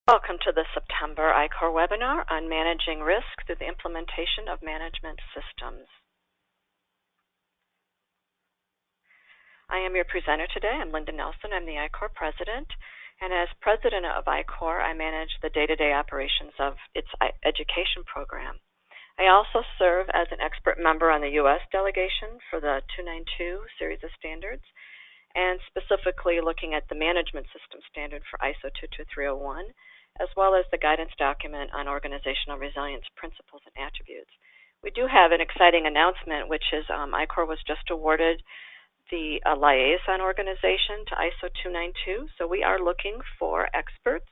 Welcome to the September ICOR webinar on managing risk through the implementation of management systems. I am your presenter today. I'm Linda Nelson. I'm the ICOR president. And as president of ICOR, I manage the day-to-day operations of its education program. I also serve as an expert member on the U.S. delegation for the 292 series of standards, and specifically looking at the management system standard for ISO 22301, as well as the guidance document on organizational resilience principles and attributes. We do have an exciting announcement, which is ICOR was just awarded the liaison organization to ISO 292. So we are looking for experts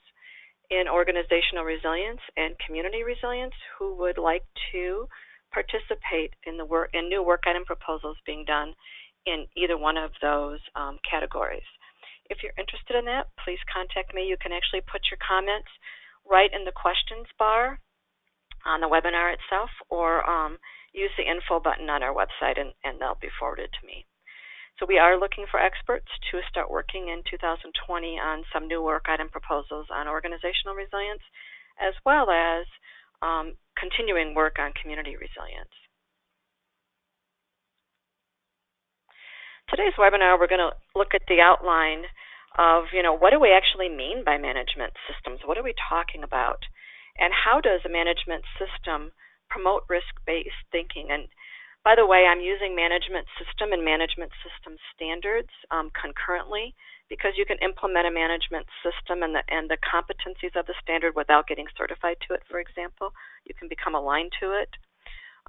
in organizational resilience and community resilience who would like to participate in the new work item proposals being done in either one of those categories. If you're interested in that, please contact me. You can actually put your comments right in the questions bar on the webinar itself, or use the info button on our website and they'll be forwarded to me. So we are looking for experts to start working in 2020 on some new work item proposals on organizational resilience, as well as continuing work on community resilience. Today's webinar, we're going to look at the outline of, what do we actually mean by management systems? What are we talking about? And how does a management system promote risk-based thinking? And by the way, I'm using management system and management system standards concurrently, because you can implement a management system and the competencies of the standard without getting certified to it, for example. You can become aligned to it.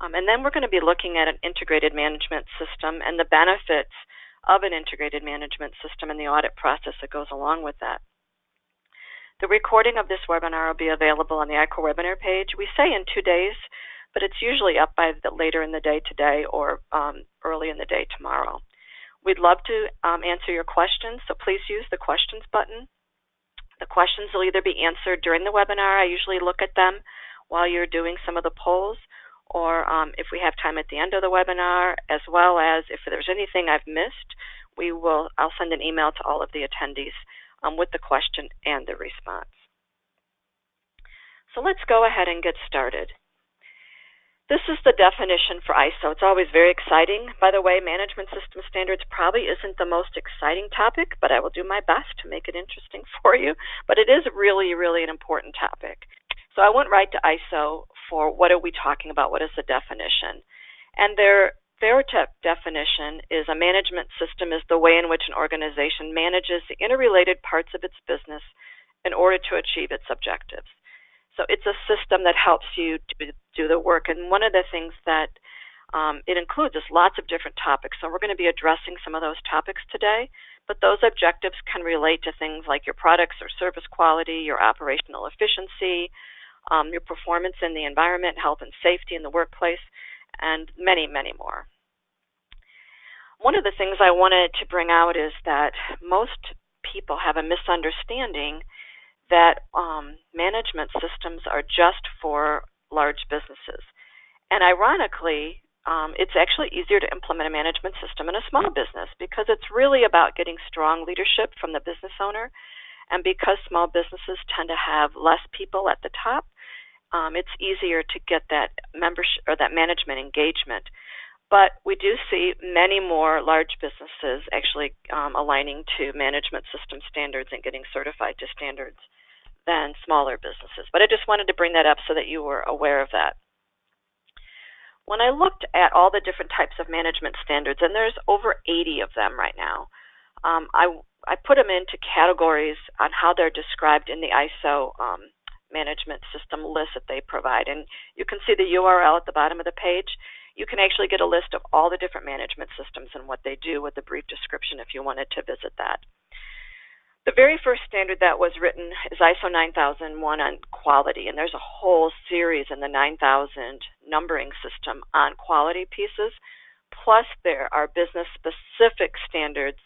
And then we're going to be looking at an integrated management system and the benefits of an integrated management system and the audit process that goes along with that. The recording of this webinar will be available on the ICOR webinar page. We say in 2 days, but it's usually up by later in the day today or early in the day tomorrow. We'd love to answer your questions, so please use the questions button. The questions will either be answered during the webinar. I usually look at them while you're doing some of the polls, or if we have time at the end of the webinar, as well as if there's anything I've missed, I'll send an email to all of the attendees with the question and the response. So let's go ahead and get started. This is the definition for ISO. It's always very exciting. By the way, management system standards probably isn't the most exciting topic, but I will do my best to make it interesting for you. But it is really, really an important topic. So I went right to ISO for what are we talking about, what is the definition. And their definition is a management system is the way in which an organization manages the interrelated parts of its business in order to achieve its objectives. So it's a system that helps you to do the work. And one of the things that it includes is lots of different topics. So we're going to be addressing some of those topics today. But those objectives can relate to things like your products or service quality, your operational efficiency, your performance in the environment, health and safety in the workplace, and many, many more. One of the things I wanted to bring out is that most people have a misunderstanding that management systems are just for large businesses. And ironically, it's actually easier to implement a management system in a small business because it's really about getting strong leadership from the business owner. And because small businesses tend to have less people at the top, it's easier to get that membership or that management engagement. But we do see many more large businesses actually aligning to management system standards and getting certified to standards than smaller businesses. But I just wanted to bring that up so that you were aware of that. When I looked at all the different types of management standards, and there's over 80 of them right now, I put them into categories on how they're described in the ISO management system list that they provide. And you can see the URL at the bottom of the page. You can actually get a list of all the different management systems and what they do with a brief description if you wanted to visit that. The very first standard that was written is ISO 9001 on quality, and there's a whole series in the 9000 numbering system on quality pieces, plus there are business-specific standards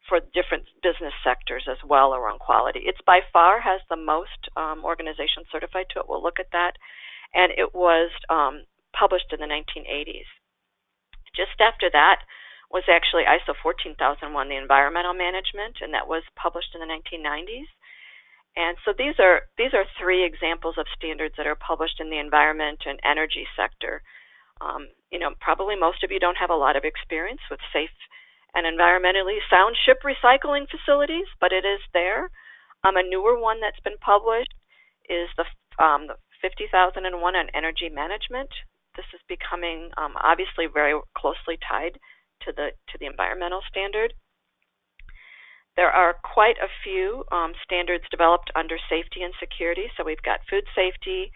for different business sectors as well around quality. It's by far has the most organizations certified to it. We'll look at that. And it was published in the 1980s. Just after that was actually ISO 14001, the environmental management, and that was published in the 1990s. And so these are 3 examples of standards that are published in the environment and energy sector. Probably most of you don't have a lot of experience with safe and environmentally sound ship recycling facilities, but it is there. A newer one that's been published is the 50,001 on energy management. This is becoming obviously very closely tied to the environmental standard. There are quite a few standards developed under safety and security. So we've got food safety.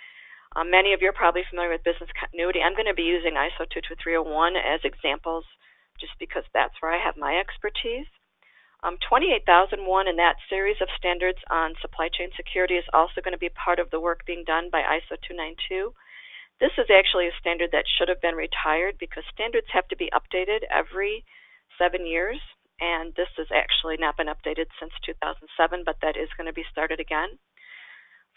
Many of you are probably familiar with business continuity. I'm going to be using ISO 22301 as examples just because that's where I have my expertise. 28,001 in that series of standards on supply chain security is also going to be part of the work being done by ISO 292. This is actually a standard that should have been retired because standards have to be updated every 7 years. And this has actually not been updated since 2007, but that is going to be started again.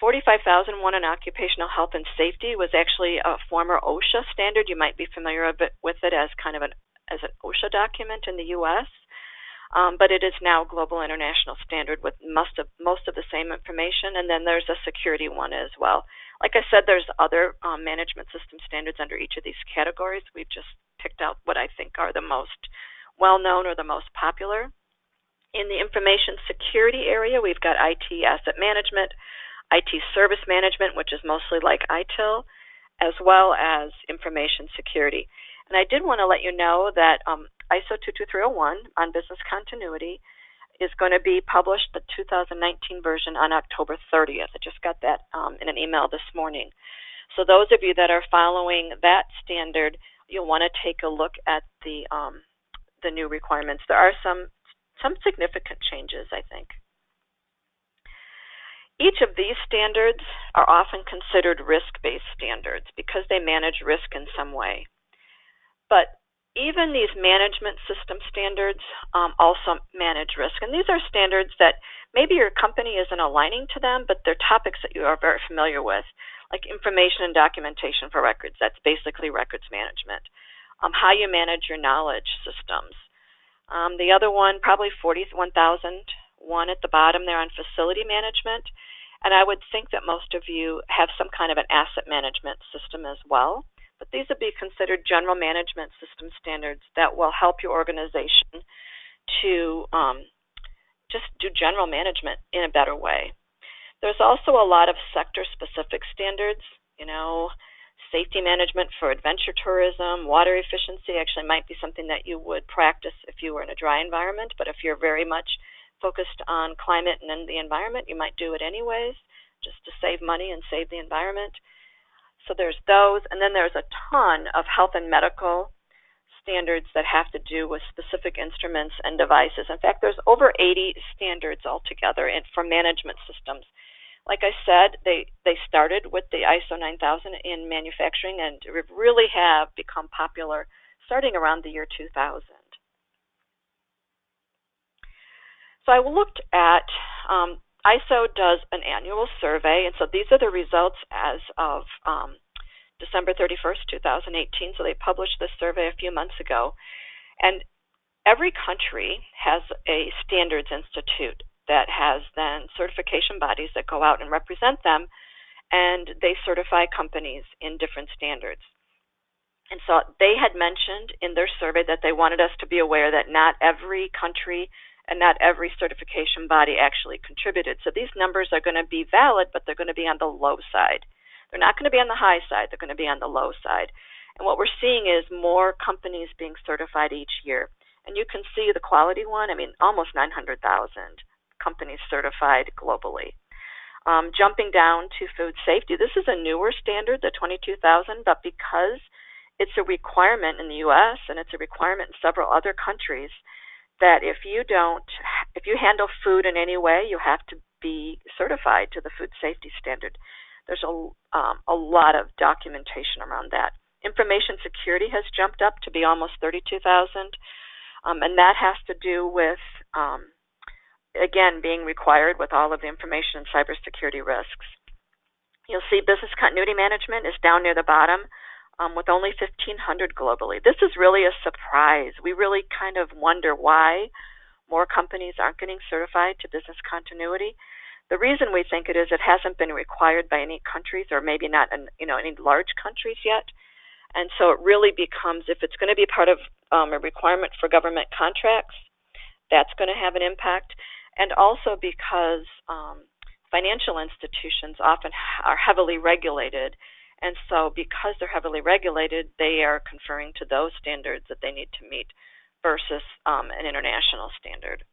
45,001 on occupational health and safety was actually a former OSHA standard. You might be familiar with it as kind of an OSHA document in the U.S., but it is now global international standard with most of the same information. And then there's a security one as well. Like I said, there's other management system standards under each of these categories. We've just picked out what I think are the most well-known or the most popular. In the information security area, we've got IT asset management, IT service management, which is mostly like ITIL, as well as information security. And I did want to let you know that ISO 22301 on business continuity is going to be published, the 2019 version, on October 30th. I just got that in an email this morning. So those of you that are following that standard, you'll want to take a look at the new requirements. There are some significant changes, I think. Each of these standards are often considered risk-based standards because they manage risk in some way. But even these management system standards also manage risk. And these are standards that maybe your company isn't aligning to them, but they're topics that you are very familiar with, like information and documentation for records. That's basically records management. How you manage your knowledge systems. The other one, probably 41,001 at the bottom there on facility management. And I would think that most of you have some kind of an asset management system as well. But these would be considered general management system standards that will help your organization to just do general management in a better way. There's also a lot of sector-specific standards, safety management for adventure tourism, water efficiency actually might be something that you would practice if you were in a dry environment, but if you're very much focused on climate and the environment, you might do it anyways, just to save money and save the environment. So there's those, and then there's a ton of health and medical standards that have to do with specific instruments and devices. In fact, there's over 80 standards altogether for management systems. Like I said, they started with the ISO 9000 in manufacturing and really have become popular starting around the year 2000. So I looked at, ISO does an annual survey, and so these are the results as of December 31st, 2018. So they published this survey a few months ago. And every country has a standards institute that has then certification bodies that go out and represent them, and they certify companies in different standards. And so they had mentioned in their survey that they wanted us to be aware that not every country and not every certification body actually contributed. So these numbers are going to be valid, but they're going to be on the low side. They're not going to be on the high side. They're going to be on the low side. And what we're seeing is more companies being certified each year. And you can see the quality one, almost 900,000 companies certified globally. Jumping down to food safety, this is a newer standard, the 22,000, but because it's a requirement in the U.S. and it's a requirement in several other countries, that if you handle food in any way, you have to be certified to the food safety standard. There's a lot of documentation around that. Information security has jumped up to be almost 32,000, and that has to do with, again, being required with all of the information and cybersecurity risks. You'll see business continuity management is down near the bottom, with only 1,500 globally. This is really a surprise. We really kind of wonder why more companies aren't getting certified to business continuity. The reason we think it is, it hasn't been required by any countries, or maybe not in, any large countries yet. And so it really becomes, if it's going to be part of a requirement for government contracts, that's going to have an impact. And also because financial institutions often are heavily regulated. And so because they're heavily regulated, they are conferring to those standards that they need to meet versus an international standard.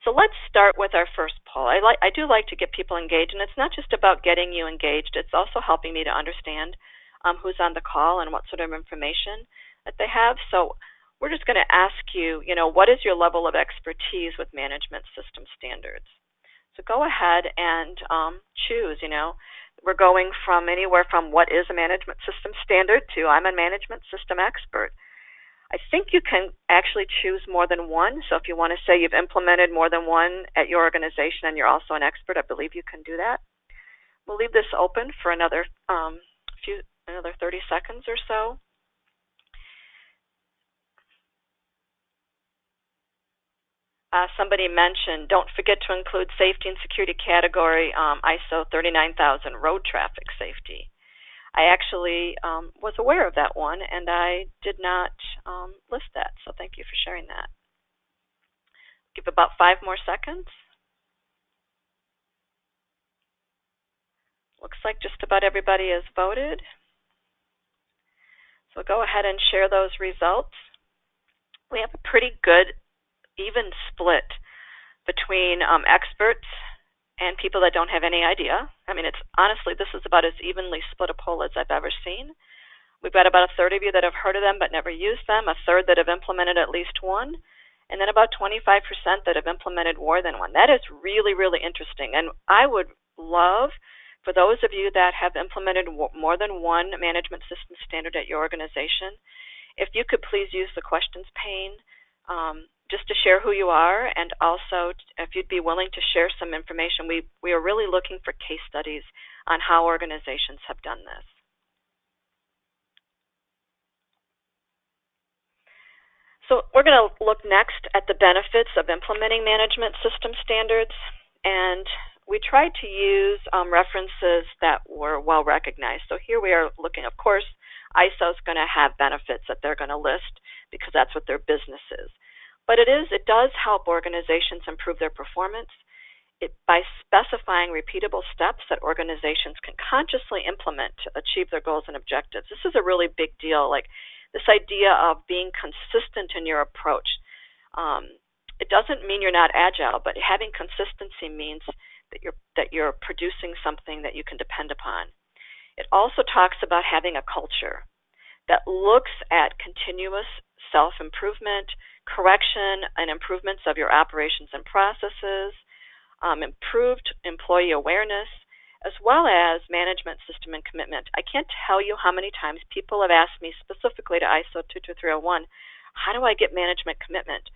So let's start with our first poll. I do like to get people engaged, and it's not just about getting you engaged. It's also helping me to understand who's on the call and what sort of information that they have. So we're just going to ask you, what is your level of expertise with management system standards? So go ahead and choose. We're going from anywhere from what is a management system standard to I'm a management system expert. I think you can actually choose more than one. So if you want to say you've implemented more than one at your organization and you're also an expert, I believe you can do that. We'll leave this open for another 30 seconds or so. Somebody mentioned, don't forget to include safety and security category, ISO 39000, road traffic safety. I actually was aware of that one, and I did not list that, so thank you for sharing that. Give about 5 more seconds. Looks like just about everybody has voted. So go ahead and share those results. We have a pretty good, even split between experts and people that don't have any idea. I mean, honestly, this is about as evenly split a poll as I've ever seen. We've got about a third of you that have heard of them but never used them, a third that have implemented at least one, and then about 25% that have implemented more than one. That is really, really interesting. And I would love for those of you that have implemented more than one management system standard at your organization, if you could please use the questions pane just to share who you are, and also if you'd be willing to share some information. We are really looking for case studies on how organizations have done this. So we're going to look next at the benefits of implementing management system standards, and we tried to use references that were well recognized. So here we are looking, of course, ISO is going to have benefits that they're going to list because that's what their business is. But it does help organizations improve their performance by specifying repeatable steps that organizations can consciously implement to achieve their goals and objectives. This is a really big deal, like this idea of being consistent in your approach. It doesn't mean you're not agile, but having consistency means that you're producing something that you can depend upon. It also talks about having a culture that looks at continuous self-improvement, correction and improvements of your operations and processes, improved employee awareness, as well as management system and commitment. I can't tell you how many times people have asked me specifically to ISO 22301, how do I get management commitment?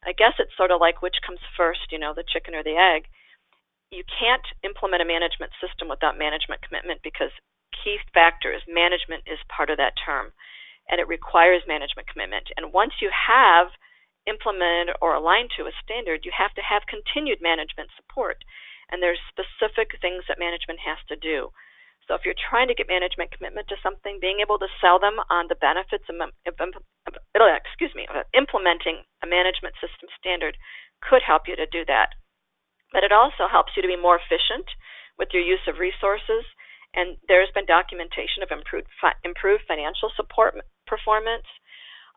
I guess it's sort of like which comes first, the chicken or the egg. You can't implement a management system without management commitment because key factor is management is part of that term, and it requires management commitment. And once you have implemented or aligned to a standard, you have to have continued management support. And there's specific things that management has to do. So if you're trying to get management commitment to something, being able to sell them on the benefits of implementing a management system standard could help you to do that. But it also helps you to be more efficient with your use of resources. And there's been documentation of improved financial support performance.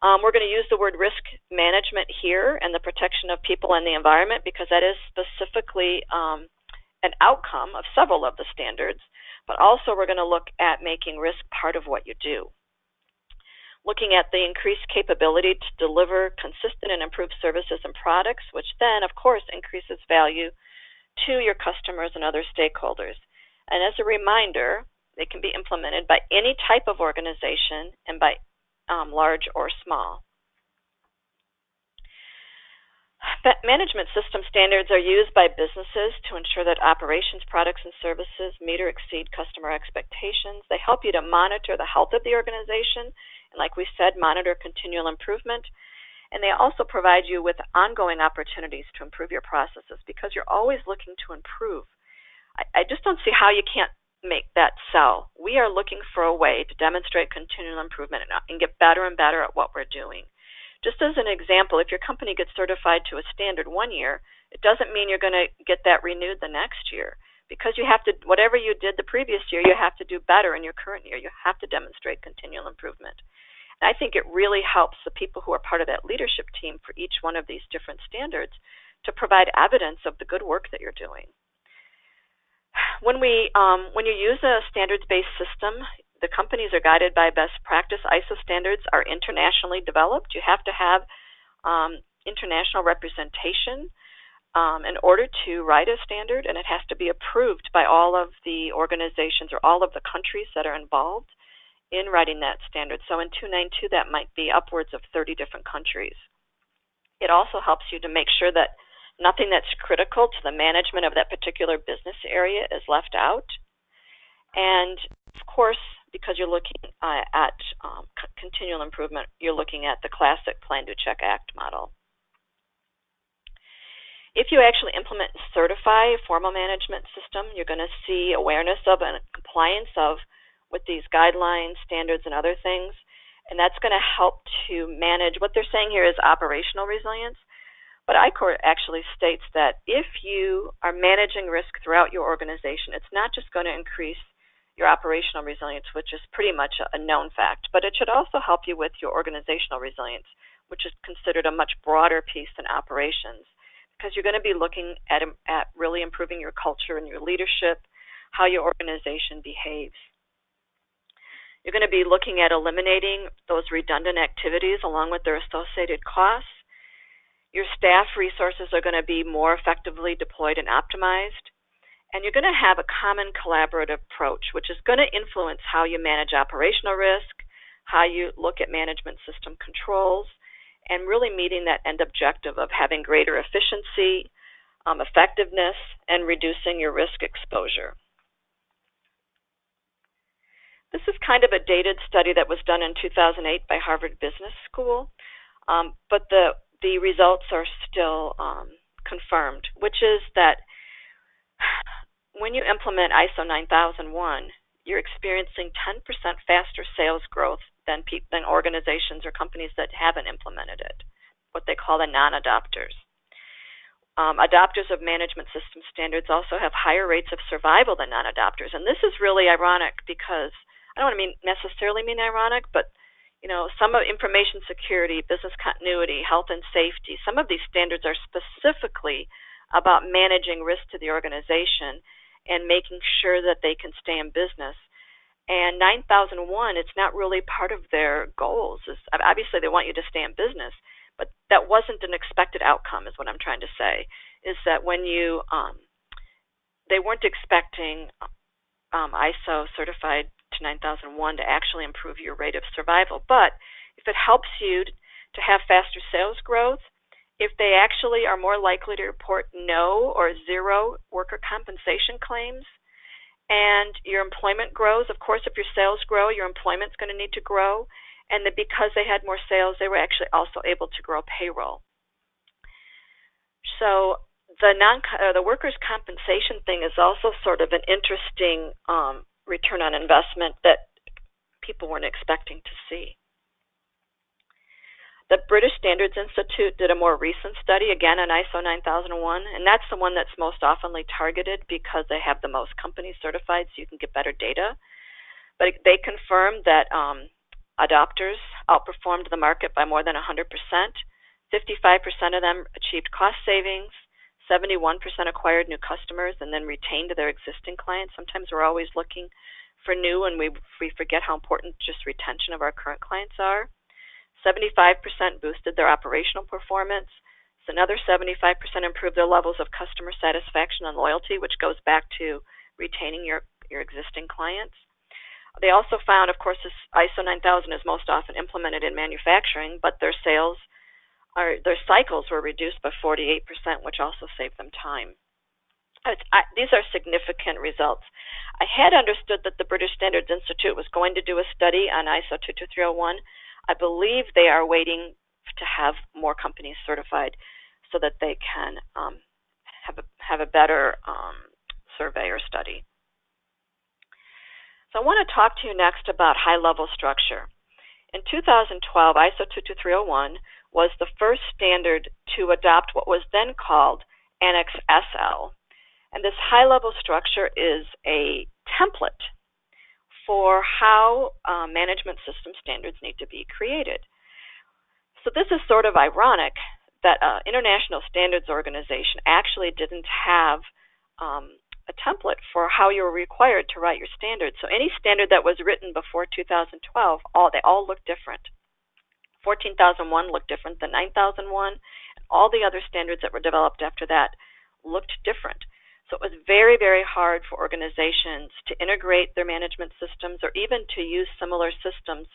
We're going to use the word risk management here and the protection of people and the environment because that is specifically an outcome of several of the standards, but also we're going to look at making risk part of what you do. Looking at the increased capability to deliver consistent and improved services and products, which then, of course, increases value to your customers and other stakeholders. And as a reminder, they can be implemented by any type of organization and by large or small. Management system standards are used by businesses to ensure that operations, products, and services meet or exceed customer expectations. They help you to monitor the health of the organization, and like we said, monitor continual improvement. And they also provide you with ongoing opportunities to improve your processes because you're always looking to improve. I just don't see how you can't make that sell. We are looking for a way to demonstrate continual improvement and get better and better at what we're doing. Just as an example, if your company gets certified to a standard one year, it doesn't mean you're going to get that renewed the next year. Because you have to, whatever you did the previous year, you have to do better in your current year. You have to demonstrate continual improvement. And I think it really helps the people who are part of that leadership team for each one of these different standards to provide evidence of the good work that you're doing. When you use a standards-based system, the companies are guided by best practice. ISO standards are internationally developed. You have to have international representation in order to write a standard, and it has to be approved by all of the organizations or all of the countries that are involved in writing that standard. So in 292, that might be upwards of 30 different countries. It also helps you to make sure that nothing that's critical to the management of that particular business area is left out. And of course, because you're looking at continual improvement, you're looking at the classic plan, do, check, act model. If you actually implement and certify a formal management system, you're going to see awareness of and compliance of with these guidelines, standards, and other things. And that's going to help to manage, what they're saying here is operational resilience. But ICOR actually states that if you are managing risk throughout your organization, it's not just going to increase your operational resilience, which is pretty much a known fact, but it should also help you with your organizational resilience, which is considered a much broader piece than operations. Because you're going to be looking at really improving your culture and your leadership, how your organization behaves. You're going to be looking at eliminating those redundant activities along with their associated costs. Your staff resources are going to be more effectively deployed and optimized. And you're going to have a common collaborative approach, which is going to influence how you manage operational risk, how you look at management system controls, and really meeting that end objective of having greater efficiency, effectiveness, and reducing your risk exposure. This is kind of a dated study that was done in 2008 by Harvard Business School, but the results are still confirmed, which is that when you implement ISO 9001, you're experiencing 10% faster sales growth than organizations or companies that haven't implemented it, what they call the non-adopters. Adopters of management system standards also have higher rates of survival than non-adopters. And this is really ironic because, I don't want to necessarily mean ironic, but some of information security, business continuity, health and safety, some of these standards are specifically about managing risk to the organization and making sure that they can stay in business. And 9001, it's not really part of their goals. Obviously, they want you to stay in business, but that wasn't an expected outcome, is what I'm trying to say, is that when they weren't expecting ISO certified to 9001 to actually improve your rate of survival. But if it helps you to have faster sales growth, if they actually are more likely to report no or zero worker compensation claims, and your employment grows, of course, if your sales grow, your employment's going to need to grow, and that because they had more sales, they were actually also able to grow payroll. So the workers' compensation thing is also sort of an interesting return on investment that people weren't expecting to see. The British Standards Institute did a more recent study, again on ISO 9001, and that's the one that's most oftenly targeted because they have the most companies certified, so you can get better data. But they confirmed that adopters outperformed the market by more than 100%. 55% of them achieved cost savings. 71% acquired new customers and then retained their existing clients. Sometimes we're always looking for new, and we forget how important just retention of our current clients are. 75% boosted their operational performance. So another 75% improved their levels of customer satisfaction and loyalty, which goes back to retaining your existing clients. They also found, of course, this ISO 9000 is most often implemented in manufacturing, but their cycles were reduced by 48%, which also saved them time. These are significant results. I had understood that the British Standards Institute was going to do a study on ISO 22301. I believe they are waiting to have more companies certified so that they can have a better survey or study. So I want to talk to you next about high-level structure. In 2012, ISO 22301 was the first standard to adopt what was then called Annex SL. And this high-level structure is a template for how management system standards need to be created. So this is sort of ironic that an international standards organization actually didn't have a template for how you were required to write your standards. So any standard that was written before 2012, they all look different. 14,001 looked different than 9,001. All the other standards that were developed after that looked different. So it was very, very hard for organizations to integrate their management systems or even to use similar systems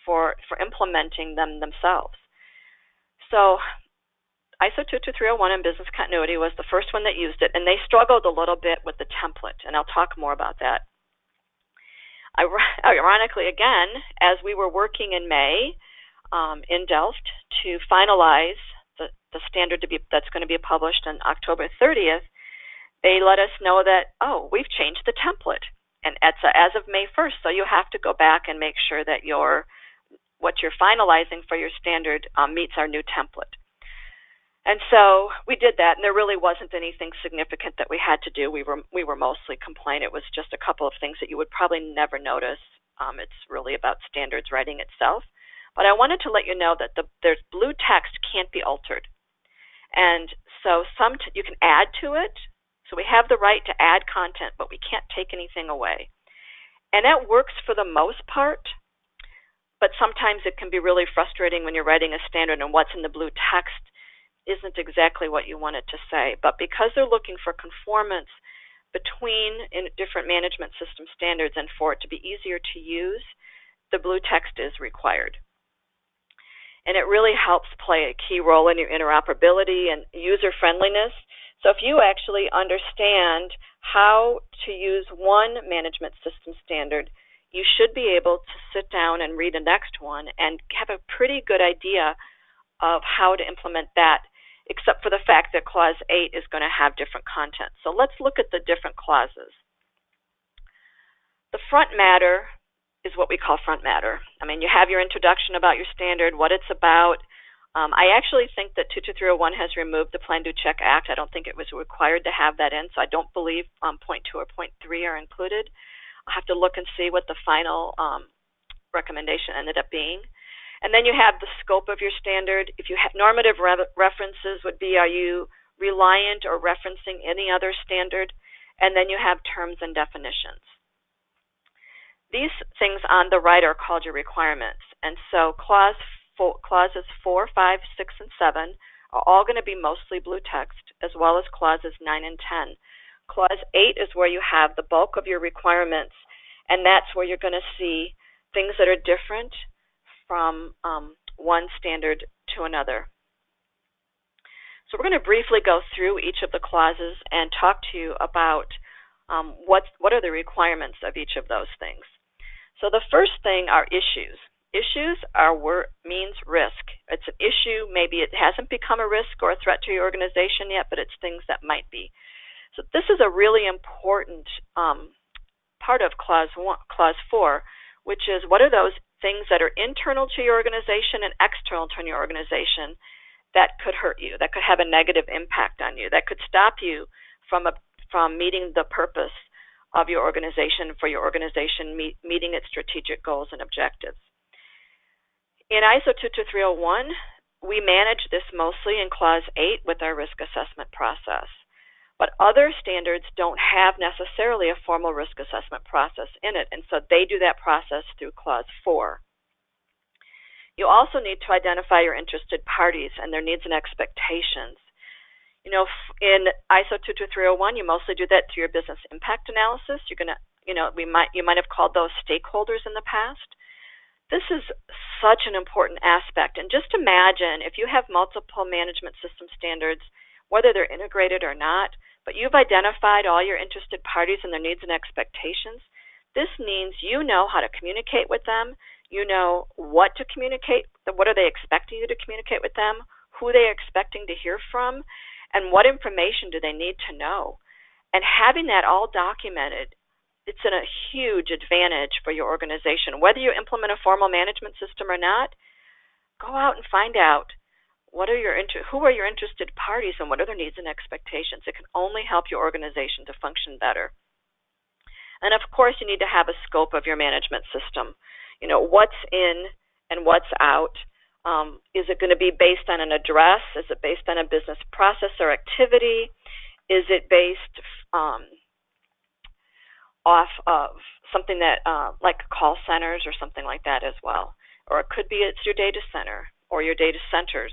for implementing them themselves. So ISO 22301 and business continuity was the first one that used it, and they struggled a little bit with the template, and I'll talk more about that. Ironically, again, as we were working in May in Delft to finalize the standard that's going to be published on October 30th, they let us know that, oh, we've changed the template, and it's as of May 1st, so you have to go back and make sure that what you're finalizing for your standard meets our new template. And so we did that, and there really wasn't anything significant that we had to do. We were mostly compliant. It was just a couple of things that you would probably never notice. It's really about standards writing itself. But I wanted to let you know that there's blue text can't be altered. And so you can add to it. So we have the right to add content, but we can't take anything away. And that works for the most part, but sometimes it can be really frustrating when you're writing a standard and what's in the blue text isn't exactly what you want it to say. But because they're looking for conformance between different management system standards and for it to be easier to use, the blue text is required. And it really helps play a key role in your interoperability and user-friendliness. So if you actually understand how to use one management system standard, you should be able to sit down and read the next one and have a pretty good idea of how to implement that, except for the fact that Clause 8 is going to have different content. So let's look at the different clauses. The front matter is what we call front matter. I mean, you have your introduction about your standard, what it's about. I actually think that 22301 has removed the Plan, Do, Check Act. I don't think it was required to have that in, so I don't believe point 2 or point 3 are included. I'll have to look and see what the final recommendation ended up being. And then you have the scope of your standard. If you have normative references would be, are you reliant or referencing any other standard? And then you have terms and definitions. These things on the right are called your requirements. And so clauses 4, 5, 6, and 7 are all going to be mostly blue text, as well as clauses 9 and 10. Clause 8 is where you have the bulk of your requirements, and that's where you're going to see things that are different from one standard to another. So we're going to briefly go through each of the clauses and talk to you about what are the requirements of each of those things. So the first thing are issues. Issues means risk. It's an issue. Maybe it hasn't become a risk or a threat to your organization yet, but it's things that might be. So this is a really important part of Clause 4, which is what are those things that are internal to your organization and external to your organization that could hurt you, that could have a negative impact on you, that could stop you from meeting the purpose of your organization, for your organization meeting its strategic goals and objectives. In ISO 22301, we manage this mostly in Clause 8 with our risk assessment process. But other standards don't have necessarily a formal risk assessment process in it, and so they do that process through Clause 4. You also need to identify your interested parties and their needs and expectations. You know, in ISO 22301, you mostly do that through your business impact analysis. You're going to, you might have called those stakeholders in the past. This is such an important aspect, and just imagine if you have multiple management system standards, whether they're integrated or not, but you've identified all your interested parties and their needs and expectations. This means you know how to communicate with them, You know what to communicate, what are they expecting you to communicate with them, who they are expecting to hear from, and what information do they need to know. And having that all documented, it's a huge advantage for your organization. Whether you implement a formal management system or not, go out and find out who are your interested parties and what are their needs and expectations. It can only help your organization to function better. And of course, you need to have a scope of your management system. You know, what's in and what's out. Is it going to be based on an address? Is it based on a business process or activity? Is it based off of something that like call centers or something like that as well? Or it could be it's your data center or your data centers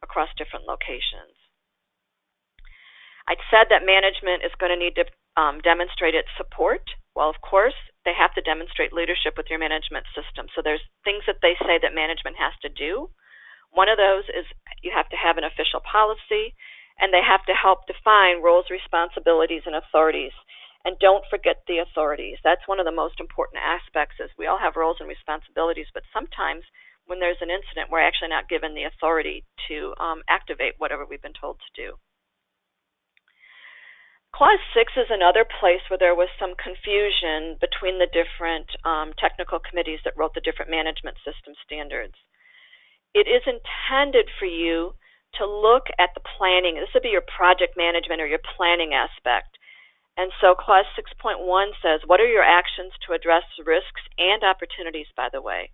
across different locations. I said that management is going to need to demonstrate its support. Well, of course, they have to demonstrate leadership with your management system. So there's things that they say that management has to do. One of those is you have to have an official policy, and they have to help define roles, responsibilities, and authorities. And don't forget the authorities. That's one of the most important aspects is we all have roles and responsibilities, but sometimes when there's an incident, we're actually not given the authority to activate whatever we've been told to do. Clause 6 is another place where there was some confusion between the different technical committees that wrote the different management system standards. It is intended for you to look at the planning. This would be your project management or your planning aspect. And so Clause 6.1 says, what are your actions to address risks and opportunities, by the way?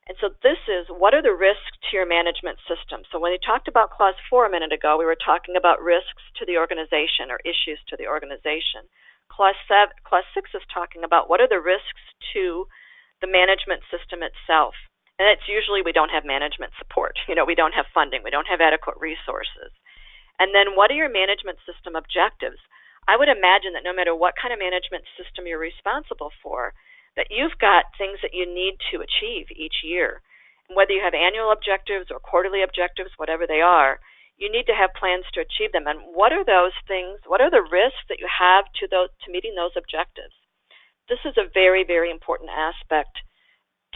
And so this is, what are the risks to your management system? So when we talked about Clause 4 a minute ago, we were talking about risks to the organization or issues to the organization. Clause 6 is talking about what are the risks to the management system itself. And it's usually we don't have management support. You know, we don't have funding. We don't have adequate resources. And then what are your management system objectives? I would imagine that no matter what kind of management system you're responsible for, that you've got things that you need to achieve each year. And whether you have annual objectives or quarterly objectives, whatever they are, you need to have plans to achieve them. And what are those things? What are the risks that you have to meeting those objectives? This is a very, very important aspect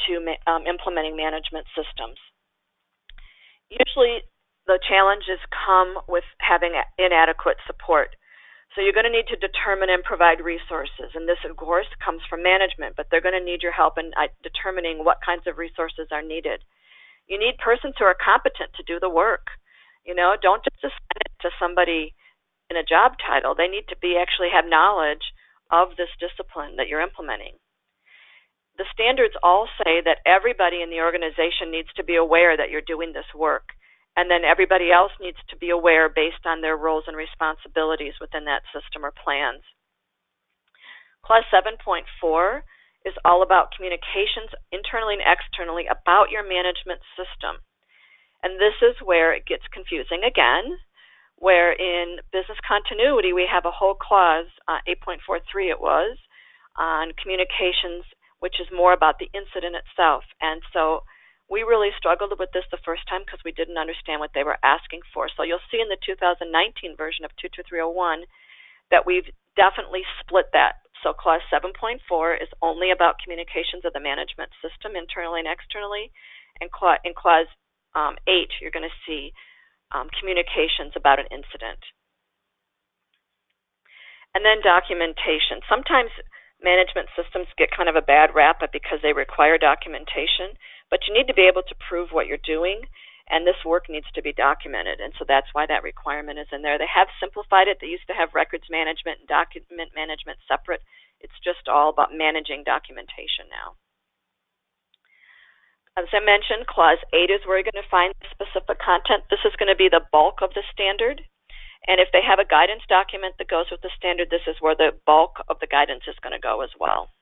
to implementing management systems. Usually the challenges come with having inadequate support. So you're going to need to determine and provide resources. And this, of course, comes from management, but they're going to need your help in determining what kinds of resources are needed. You need persons who are competent to do the work. You know, don't just assign it to somebody in a job title. They need to actually have knowledge of this discipline that you're implementing. The standards all say that everybody in the organization needs to be aware that you're doing this work. And then everybody else needs to be aware based on their roles and responsibilities within that system or plans. Clause 7.4 is all about communications internally and externally about your management system. And this is where it gets confusing again, where in business continuity we have a whole clause, 8.43 it was, on communications, which is more about the incident itself. And so we really struggled with this the first time because we didn't understand what they were asking for. So you'll see in the 2019 version of 22301 that we've definitely split that. So Clause 7.4 is only about communications of the management system internally and externally. And in Clause 8, you're going to see communications about an incident. And then documentation. Sometimes management systems get kind of a bad rap because they require documentation. But you need to be able to prove what you're doing, and this work needs to be documented. And so that's why that requirement is in there. They have simplified it. They used to have records management and document management separate. It's just all about managing documentation now. As I mentioned, Clause 8 is where you're going to find specific content. This is going to be the bulk of the standard. And if they have a guidance document that goes with the standard, this is where the bulk of the guidance is going to go as well.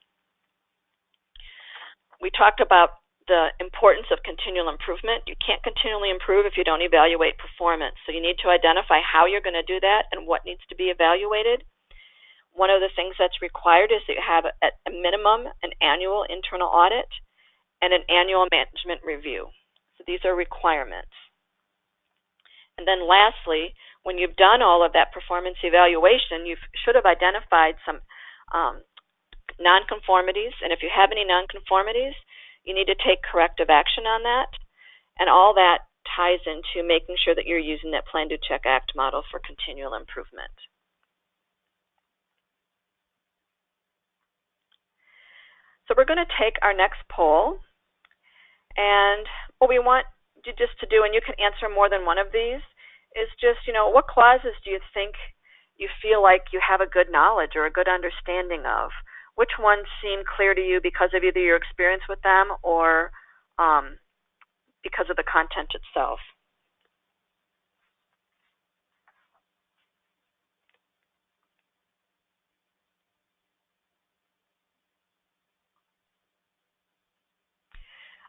We talked about the importance of continual improvement. You can't continually improve if you don't evaluate performance. So you need to identify how you're going to do that and what needs to be evaluated. One of the things that's required is that you have at a minimum an annual internal audit and an annual management review. So these are requirements. And then lastly, when you've done all of that performance evaluation, you should have identified some nonconformities. And if you have any nonconformities, you need to take corrective action on that, and all that ties into making sure that you're using that Plan, Do, Check, Act model for continual improvement. So we're going to take our next poll, and what we want you just to do, and you can answer more than one of these, is just, what clauses do you think you feel like you have a good knowledge or a good understanding of? Which ones seem clear to you because of either your experience with them or because of the content itself?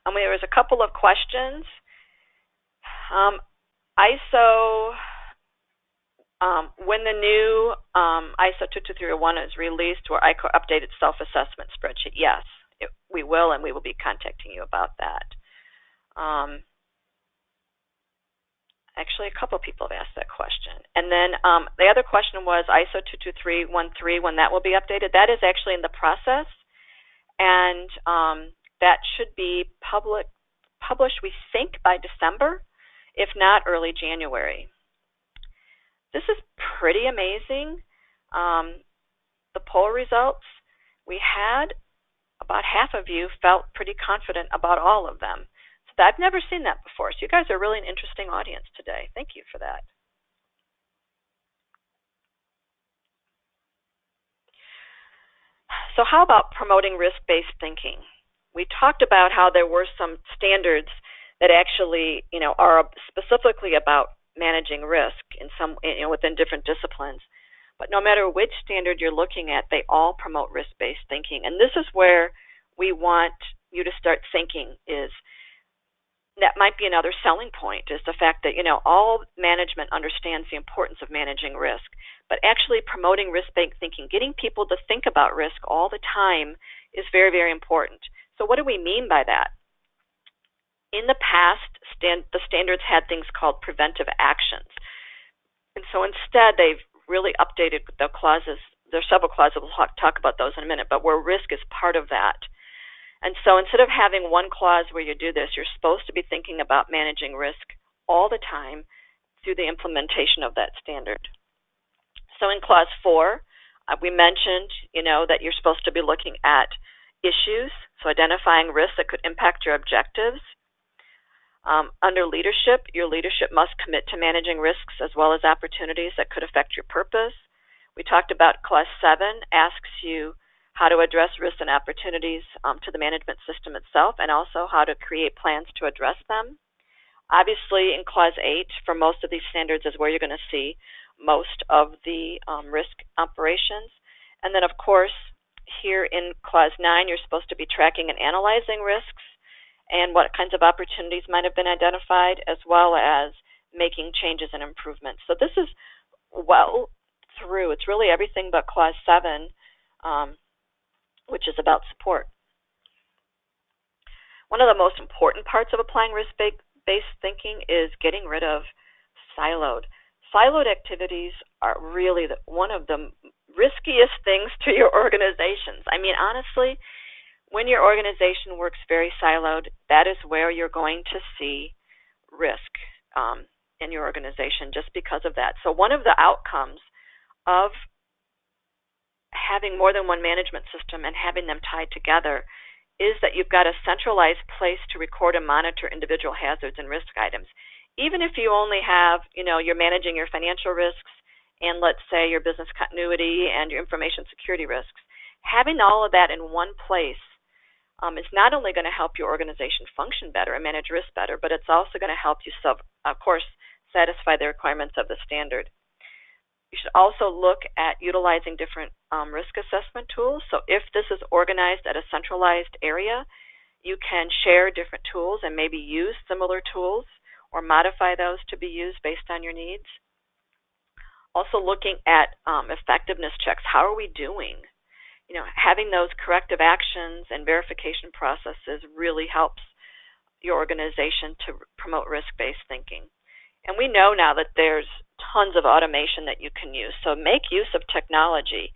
There was a couple of questions. ISO, when the new ISO 22301 is released, or ICOR updated self-assessment spreadsheet, yes, we will, and we will be contacting you about that. Actually, a couple people have asked that question. And then the other question was ISO 22313, when that will be updated. That is actually in the process, and that should be published, we think, by December, if not early January. This is pretty amazing. The poll results, we had about half of you felt pretty confident about all of them. So I've never seen that before. So you guys are really an interesting audience today. Thank you for that. So how about promoting risk-based thinking? We talked about how there were some standards that actually, are specifically about managing risk in some, within different disciplines. But no matter which standard you're looking at, they all promote risk-based thinking. And this is where we want you to start thinking, is that might be another selling point, is the fact that, all management understands the importance of managing risk, but actually promoting risk-based thinking, getting people to think about risk all the time, is very, very important. So what do we mean by that? In the past, the standards had things called preventive actions. And so instead, they've really updated the clauses. There are several clauses, we'll talk about those in a minute, but where risk is part of that. And so instead of having one clause where you do this, you're supposed to be thinking about managing risk all the time through the implementation of that standard. So in Clause 4, we mentioned, that you're supposed to be looking at issues, so identifying risks that could impact your objectives. Under leadership, your leadership must commit to managing risks as well as opportunities that could affect your purpose. We talked about Clause 7 asks you how to address risks and opportunities to the management system itself, and also how to create plans to address them. Obviously, in Clause 8, for most of these standards, is where you're going to see most of the risk operations. And then, of course, here in Clause 9, you're supposed to be tracking and analyzing risks and what kinds of opportunities might have been identified, as well as making changes and improvements. So this is well through. It's really everything but Clause 7, which is about support. One of the most important parts of applying risk-based thinking is getting rid of siloed. Siloed activities are really one of the riskiest things to your organizations. I mean, honestly, when your organization works very siloed, that is where you're going to see risk in your organization just because of that. So one of the outcomes of having more than one management system and having them tied together is that you've got a centralized place to record and monitor individual hazards and risk items. Even if you only have, you're managing your financial risks and, let's say, your business continuity and your information security risks, having all of that in one place is not only going to help your organization function better and manage risk better, but it's also going to help you, of course, satisfy the requirements of the standard. You should also look at utilizing different risk assessment tools. So if this is organized at a centralized area, you can share different tools and maybe use similar tools or modify those to be used based on your needs. Also looking at effectiveness checks. How are we doing? Having those corrective actions and verification processes really helps your organization to promote risk-based thinking. And we know now that there's tons of automation that you can use. So make use of technology.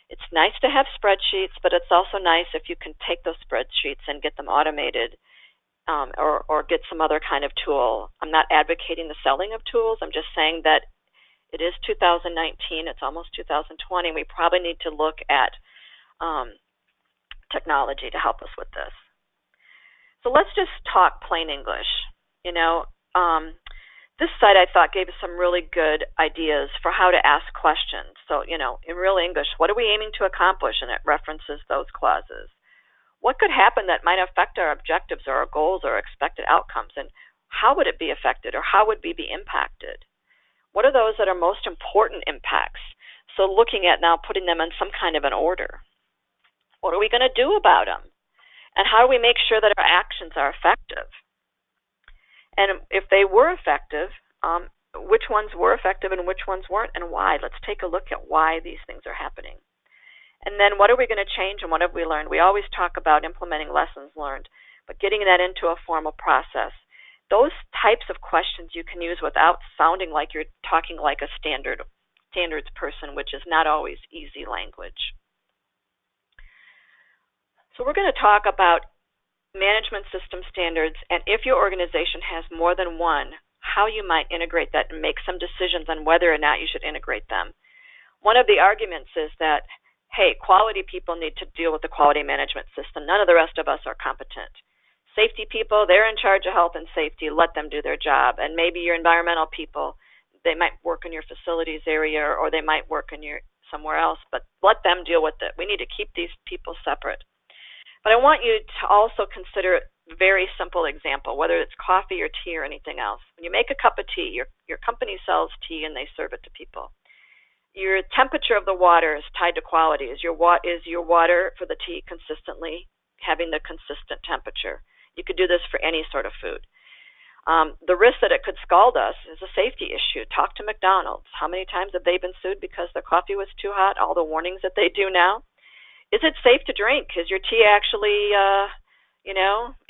It's nice to have spreadsheets, but it's also nice if you can take those spreadsheets and get them automated, or get some other kind of tool. I'm not advocating the selling of tools. I'm just saying that it is 2019. It's almost 2020. We probably need to look at technology to help us with this. So let's just talk plain English. This site I thought gave us some really good ideas for how to ask questions. So, in real English, what are we aiming to accomplish? And it references those clauses. What could happen that might affect our objectives or our goals or expected outcomes? And how would it be affected, or how would we be impacted? What are those that are most important impacts? So looking at now putting them in some kind of an order. What are we going to do about them? And how do we make sure that our actions are effective? And if they were effective, which ones were effective and which ones weren't, and why? Let's take a look at why these things are happening. And then what are we going to change, and what have we learned? We always talk about implementing lessons learned, but getting that into a formal process. Those types of questions you can use without sounding like you're talking like a standards person, which is not always easy language. So we're going to talk about management system standards, and if your organization has more than one, how you might integrate that and make some decisions on whether or not you should integrate them. One of the arguments is that, hey, quality people need to deal with the quality management system. None of the rest of us are competent. Safety people, they're in charge of health and safety. Let them do their job. And maybe your environmental people, they might work in your facilities area, or they might work in somewhere else, but let them deal with it. We need to keep these people separate. But I want you to also consider a very simple example, whether it's coffee or tea or anything else. When you make a cup of tea, your company sells tea and they serve it to people. Your temperature of the water is tied to quality. Is your water for the tea consistently having the consistent temperature? You could do this for any sort of food. The risk that it could scald us is a safety issue. Talk to McDonald's. How many times have they been sued because their coffee was too hot? All the warnings that they do now. Is it safe to drink? Is your tea actually,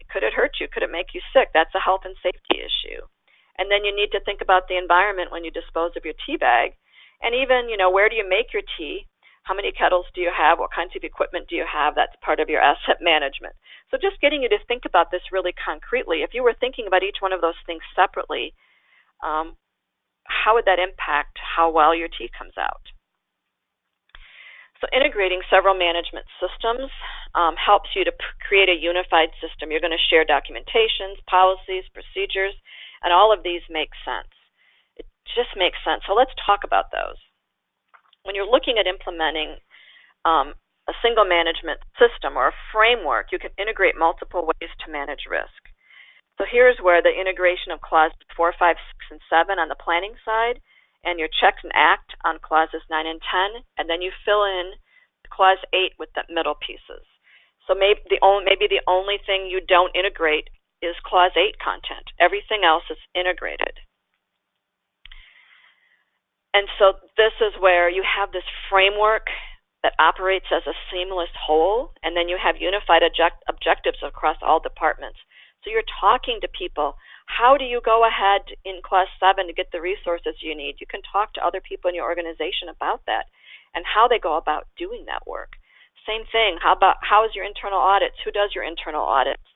could it hurt you? Could it make you sick? That's a health and safety issue. And then you need to think about the environment when you dispose of your tea bag. And even, where do you make your tea? How many kettles do you have? What kinds of equipment do you have? That's part of your asset management. So just getting you to think about this really concretely. If you were thinking about each one of those things separately, how would that impact how well your tea comes out? So integrating several management systems helps you to create a unified system. You're going to share documentations, policies, procedures, and all of these make sense. It just makes sense. So let's talk about those. When you're looking at implementing a single management system or a framework, you can integrate multiple ways to manage risk. So here's where the integration of clauses 4, 5, 6, and 7 on the planning side, and your checks and act on clauses 9 and 10, and then you fill in clause 8 with the middle pieces. So maybe the only thing you don't integrate is clause 8 content. Everything else is integrated. And so this is where you have this framework that operates as a seamless whole, and then you have unified objectives across all departments. So you're talking to people. How do you go ahead in clause 7 to get the resources you need? You can talk to other people in your organization about that and how they go about doing that work. Same thing. How is your internal audits? Who does your internal audits?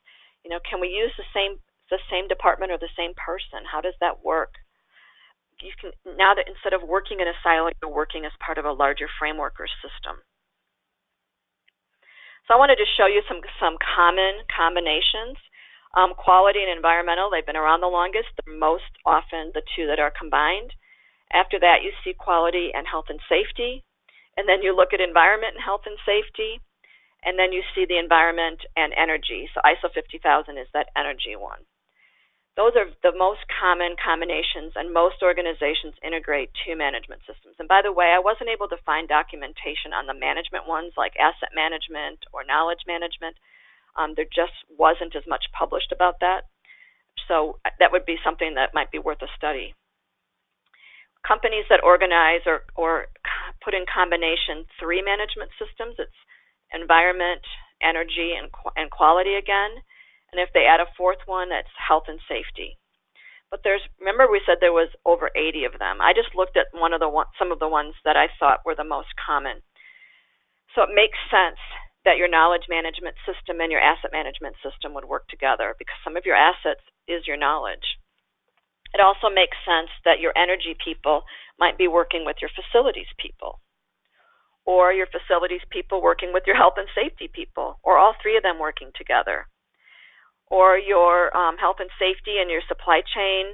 Can we use the same department or the same person? How does that work? You can, now that instead of working in a silo, you're working as part of a larger framework or system. So I wanted to show you some common combinations. Quality and environmental, they've been around the longest. They're most often the two that are combined. After that, you see quality and health and safety. And then you look at environment and health and safety. And then you see the environment and energy. So ISO 50000 is that energy one. Those are the most common combinations, and most organizations integrate two management systems. And by the way, I wasn't able to find documentation on the management ones like asset management or knowledge management. There just wasn't as much published about that. So that would be something that might be worth a study. Companies that organize or put in combination 3 management systems, it's environment, energy, and quality again. And if they add a 4th one, that's health and safety. But remember we said there was over 80 of them. I just looked at some of the ones that I thought were the most common. So it makes sense that your knowledge management system and your asset management system would work together because some of your assets is your knowledge. It also makes sense that your energy people might be working with your facilities people, or your facilities people working with your health and safety people, or all three of them working together, or your health and safety and your supply chain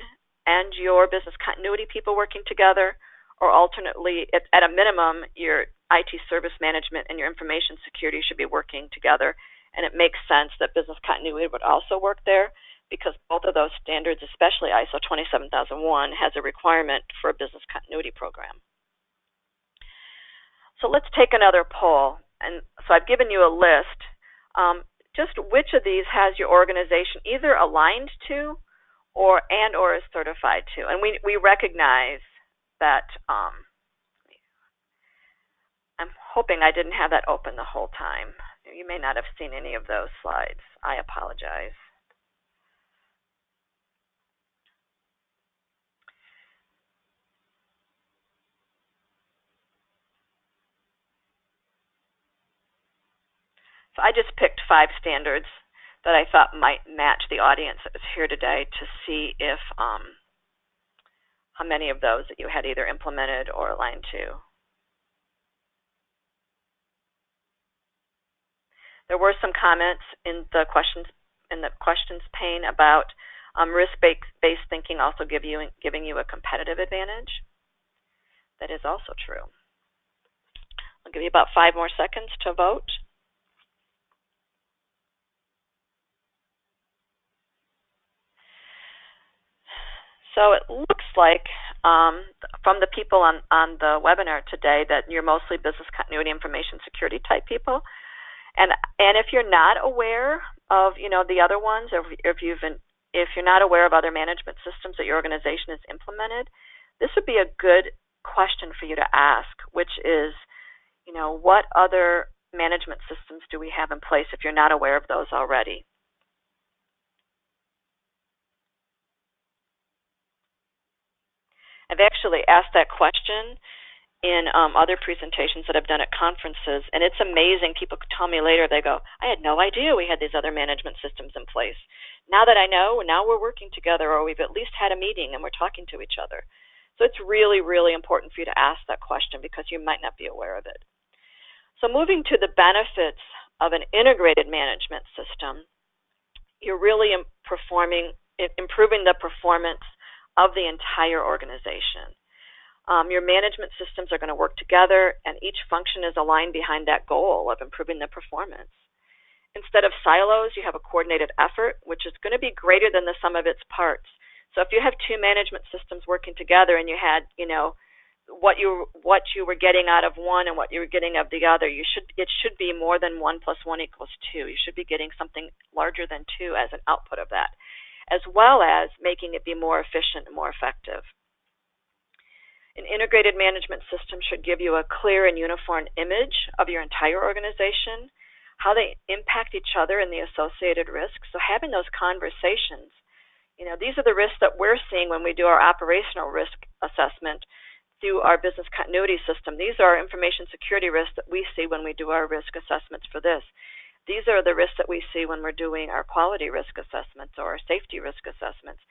and your business continuity people working together, or alternately, at a minimum, your IT service management and your information security should be working together. And it makes sense that business continuity would also work there because both of those standards, especially ISO 27001, has a requirement for a business continuity program. So let's take another poll. And so I've given you a list. Just which of these has your organization either aligned to or is certified to? And we recognize that I'm hoping I didn't have that open the whole time. You may not have seen any of those slides. I apologize. So I just picked 5 standards that I thought might match the audience that was here today to see if how many of those that you had either implemented or aligned to. There were some comments in the questions pane about risk-based thinking also giving you a competitive advantage. That is also true. I'll give you about 5 more seconds to vote. So it looks like from the people on the webinar today that you're mostly business continuity information security type people. And if you're not aware of the other ones, or if you're not aware of other management systems that your organization has implemented, this would be a good question for you to ask, which is, what other management systems do we have in place if you're not aware of those already? I've actually asked that question in other presentations that I've done at conferences, and it's amazing. People tell me later, they go, I had no idea we had these other management systems in place. Now that I know, now we're working together, or we've at least had a meeting and we're talking to each other. So it's really, really important for you to ask that question because you might not be aware of it. So moving to the benefits of an integrated management system, you're really improving the performance of the entire organization. Your management systems are going to work together, and each function is aligned behind that goal of improving the performance. Instead of silos, you have a coordinated effort, which is going to be greater than the sum of its parts. So if you have 2 management systems working together and you had, what you were getting out of one and what you were getting of the other, it should be more than 1 + 1 = 2. You should be getting something larger than 2 as an output of that, as well as making it be more efficient and more effective. An integrated management system should give you a clear and uniform image of your entire organization, how they impact each other and the associated risks. So having those conversations, these are the risks that we're seeing when we do our operational risk assessment through our business continuity system. These are information security risks that we see when we do our risk assessments for this. These are the risks that we see when we're doing our quality risk assessments or our safety risk assessments.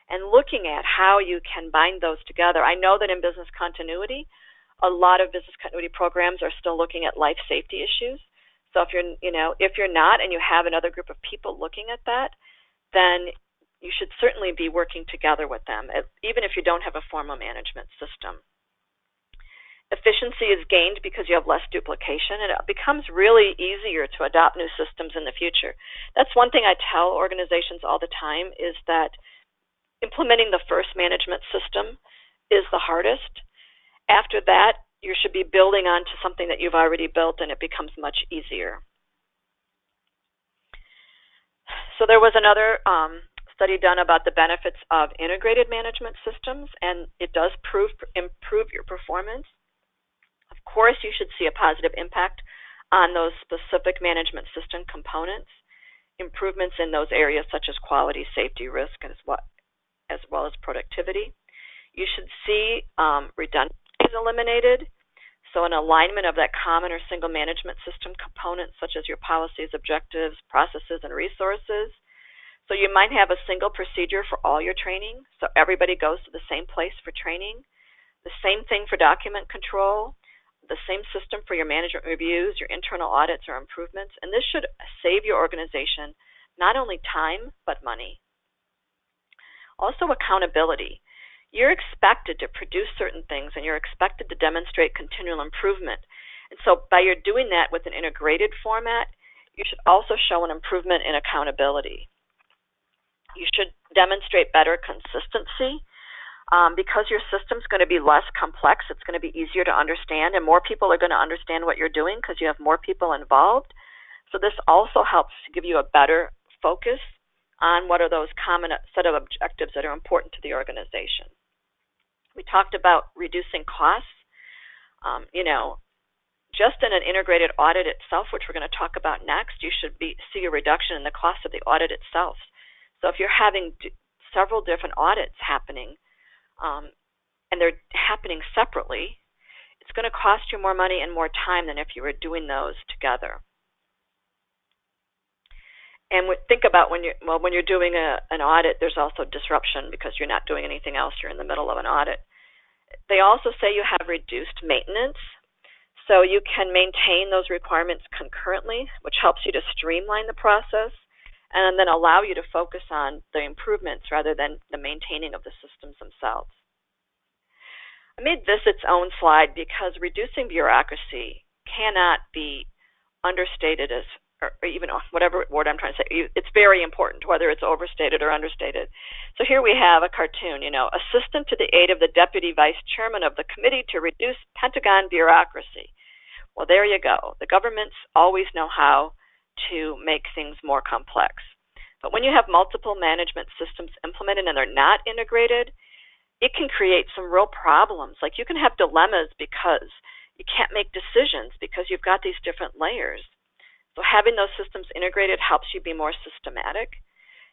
And looking at how you can bind those together. I know that in business continuity, a lot of business continuity programs are still looking at life safety issues. So if you're not and you have another group of people looking at that, then you should certainly be working together with them, even if you don't have a formal management system. Efficiency is gained because you have less duplication, and it becomes really easier to adopt new systems in the future. That's one thing I tell organizations all the time, is that implementing the first management system is the hardest. After that, you should be building on to something that you've already built, and it becomes much easier. So there was another study done about the benefits of integrated management systems, and it does improve your performance. Of course, you should see a positive impact on those specific management system components, improvements in those areas such as quality, safety, risk, as well as productivity. You should see redundancies eliminated, So an alignment of that common or single management system components such as your policies, objectives, processes, and resources. So you might have a single procedure for all your training, so everybody goes to the same place for training. The same thing for document control, the same system for your management reviews, your internal audits or improvements, and this should save your organization not only time, but money. Also, accountability. You're expected to produce certain things and you're expected to demonstrate continual improvement. And so by your doing that with an integrated format, you should also show an improvement in accountability. You should demonstrate better consistency. Because your system's going to be less complex, it's going to be easier to understand, and more people are going to understand what you're doing because you have more people involved. So this also helps to give you a better focus on what are those common set of objectives that are important to the organization. We talked about reducing costs. Just in an integrated audit itself, which we're going to talk about next, you should see a reduction in the cost of the audit itself. So if you're having several different audits happening, and they're happening separately, it's going to cost you more money and more time than if you were doing those together. And think about when you're doing an audit, there's also disruption because you're not doing anything else. You're in the middle of an audit. They also say you have reduced maintenance, so you can maintain those requirements concurrently, which helps you to streamline the process and then allow you to focus on the improvements rather than the maintaining of the systems themselves. I made this its own slide because reducing bureaucracy cannot be understated as, or even whatever word I'm trying to say. It's very important, whether it's overstated or understated. So here we have a cartoon, assistant to the aid of the Deputy Vice Chairman of the Committee to Reduce Pentagon Bureaucracy. Well, there you go. The governments always know how to make things more complex. But when you have multiple management systems implemented and they're not integrated, it can create some real problems. Like you can have dilemmas because you can't make decisions because you've got these different layers. So having those systems integrated helps you be more systematic.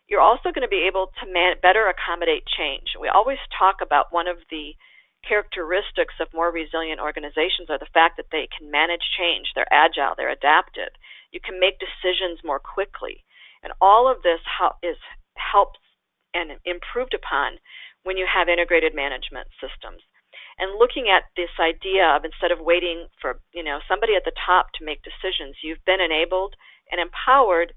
You're also going to be able to better accommodate change. We always talk about one of the characteristics of more resilient organizations are the fact that they can manage change. They're agile, they're adaptive. You can make decisions more quickly. And all of this helps and improved upon when you have integrated management systems. And looking at this idea of instead of waiting for somebody at the top to make decisions, you've been enabled and empowered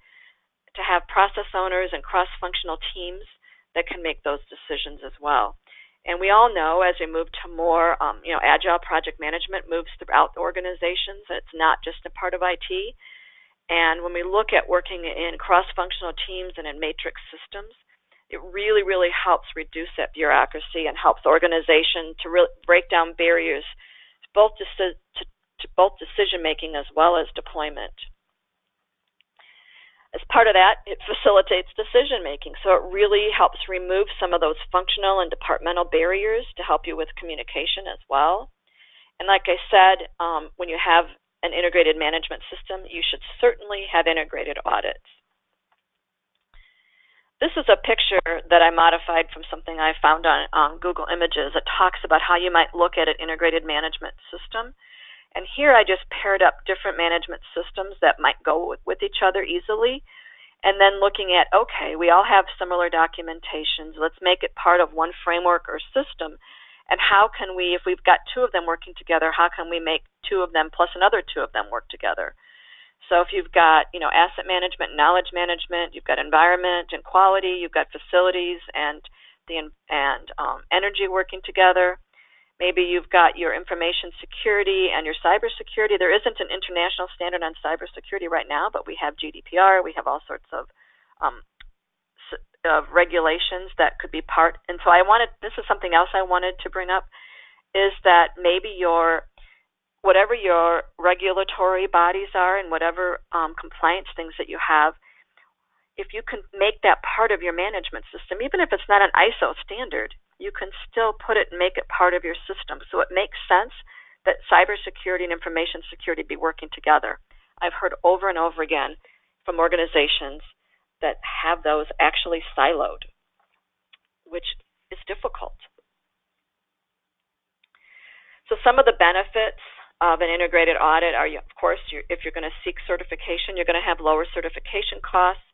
to have process owners and cross-functional teams that can make those decisions as well. And we all know as we move to more, agile project management moves throughout the organizations. It's not just a part of IT. And when we look at working in cross-functional teams and in matrix systems, it really, really helps reduce that bureaucracy and helps the organization to really break down barriers both to both decision-making as well as deployment. As part of that, it facilitates decision-making. So it really helps remove some of those functional and departmental barriers to help you with communication as well. And like I said, when you have an integrated management system, you should certainly have integrated audits. This is a picture that I modified from something I found on Google Images. It talks about how you might look at an integrated management system. And here I just paired up different management systems that might go with each other easily. And then looking at, okay, we all have similar documentations. Let's make it part of one framework or system. And how can we, if we've got two of them working together, how can we make two of them plus another two of them work together? So if you've got, asset management, knowledge management, you've got environment and quality, you've got facilities and energy working together. Maybe you've got your information security and your cybersecurity. There isn't an international standard on cybersecurity right now, but we have GDPR. We have all sorts of regulations that could be part. And so this is something else I wanted to bring up, is that maybe whatever your regulatory bodies are and whatever compliance things that you have, if you can make that part of your management system, even if it's not an ISO standard, you can still put it and make it part of your system. So it makes sense that cybersecurity and information security be working together. I've heard over and over again from organizations that have those actually siloed, which is difficult. So some of the benefits of an integrated audit are, of course, if you're going to seek certification, you're going to have lower certification costs.